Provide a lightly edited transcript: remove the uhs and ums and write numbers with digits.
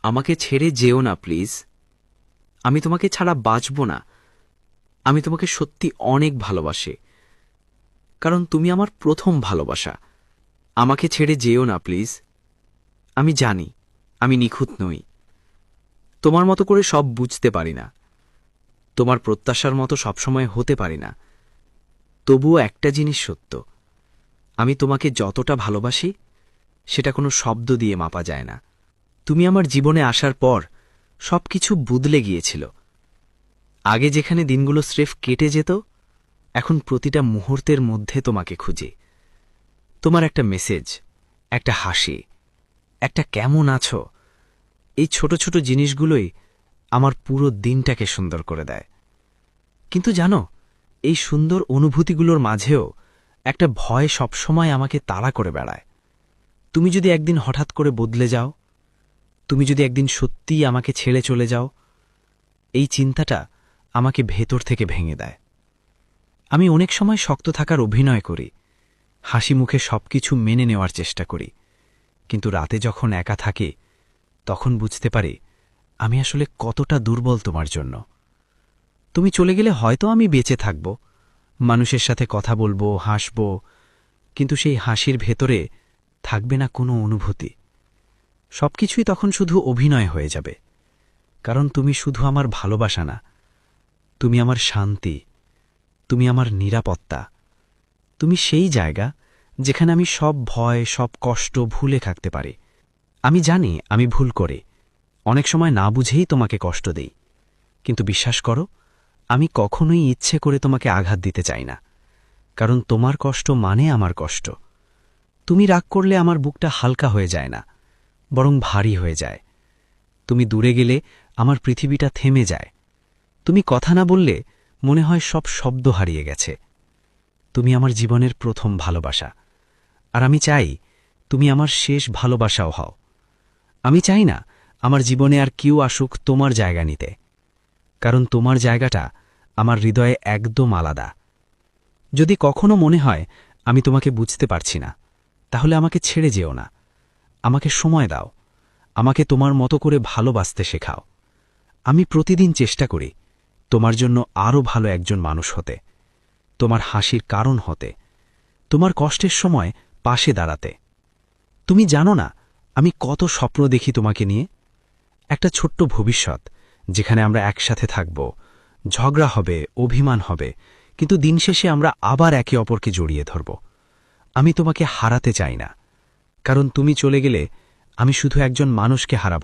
আমাকে ছেড়ে যেও না প্লিজ। আমি তোমাকে ছাড়া বাঁচব না। আমি তোমাকে সত্যি অনেক ভালোবাসি, কারণ তুমি আমার প্রথম ভালোবাসা। আমাকে ছেড়ে যেও না প্লিজ। আমি জানি আমি নিখুঁত নই, তোমার মতো করে সব বুঝতে পারি না, তোমার প্রত্যাশার মতো সবসময় হতে পারি না। তবুও একটা জিনিস সত্য, আমি তোমাকে যতটা ভালোবাসি সেটা কোনো শব্দ দিয়ে মাপা যায় না। তুমি আমার জীবনে আসার পর সবকিছু বদলে গিয়েছিল। আগে যেখানে দিনগুলো স্রেফ কেটে যেত, এখন প্রতিটা মুহূর্তের মধ্যে তোমাকে খুঁজে। তোমার একটা মেসেজ, একটা হাসি, একটা কেমন আছো, এই ছোট ছোট জিনিসগুলোই আমার পুরো দিনটাকে সুন্দর করে দেয়। কিন্তু জানো, এই সুন্দর অনুভূতিগুলোর মাঝেও একটা ভয় সবসময় আমাকে তাড়া করে বেড়ায়। তুমি যদি একদিন হঠাৎ করে বদলে যাও, তুমি যদি একদিন সত্যিই আমাকে ছেড়ে চলে যাও, এই চিন্তাটা আমাকে ভেতর থেকে ভেঙে দেয়। আমি অনেক সময় শক্ত থাকার অভিনয় করি, হাসি মুখে সবকিছু মেনে নেওয়ার চেষ্টা করি, কিন্তু রাতে যখন একা থাকি তখন বুঝতে পারি আমি আসলে কতটা দুর্বল তোমার জন্য। তুমি চলে গেলে হয়তো আমি বেঁচে থাকব, মানুষের সাথে কথা বলবো, হাসব, কিন্তু সেই হাসির ভেতরে থাকবে না কোনো অনুভূতি। সবকিছুই তখন শুধু অভিনয় হয়ে যাবে, কারণ তুমি শুধু আমার ভালোবাসা না, তুমি আমার শান্তি, তুমি আমার নিরাপত্তা। তুমি সেই জায়গা যেখানে আমি সব ভয়, সব কষ্ট ভুলে থাকতে পারি। আমি জানি আমি ভুল করি, অনেক সময় না বুঝেই তোমাকে কষ্ট দেই, কিন্তু বিশ্বাস করো, আমি কখনোই ইচ্ছে করে তোমাকে আঘাত দিতে চাই না, কারণ তোমার কষ্ট মানে আমার কষ্ট। তুমি রাগ করলে আমার বুকটা হালকা হয়ে যায় না, বরং ভারী হয়ে যায়। তুমি দূরে গেলে আমার পৃথিবীটা থেমে যায়। তুমি কথা না বললে মনে হয় সব শব্দ হারিয়ে গেছে। তুমি আমার জীবনের প্রথম ভালোবাসা, আর আমি চাই তুমি আমার শেষ ভালোবাসাও হও। আমি চাই না আমার জীবনে আর কেউ আসুক তোমার জায়গা নিতে, কারণ তোমার জায়গাটা আমার হৃদয়ে একদম আলাদা। যদি কখনো মনে হয় আমি তোমাকে বুঝতে পারছি না, তাহলে আমাকে ছেড়ে যেও না। আমাকে সময় দাও, আমাকে তোমার মতো করে ভালোবাসতে শেখাও। আমি প্রতিদিন চেষ্টা করি তোমার জন্য আরও ভালো একজন মানুষ হতে, তোমার হাসির কারণ হতে, তোমার কষ্টের সময় পাশে দাঁড়াতে। তুমি জানো না আমি কত স্বপ্ন দেখি তোমাকে নিয়ে, একটা ছোট্ট ভবিষ্যৎ যেখানে আমরা একসাথে থাকব, ঝগড়া হবে, অভিমান হবে, কিন্তু দিন শেষে আমরা আবার একে অপরকে জড়িয়ে ধরব। আমি তোমাকে হারাতে চাই না, কারণ তুমি চলে গেলে আমি শুধু একজন মানুষকে হারাব।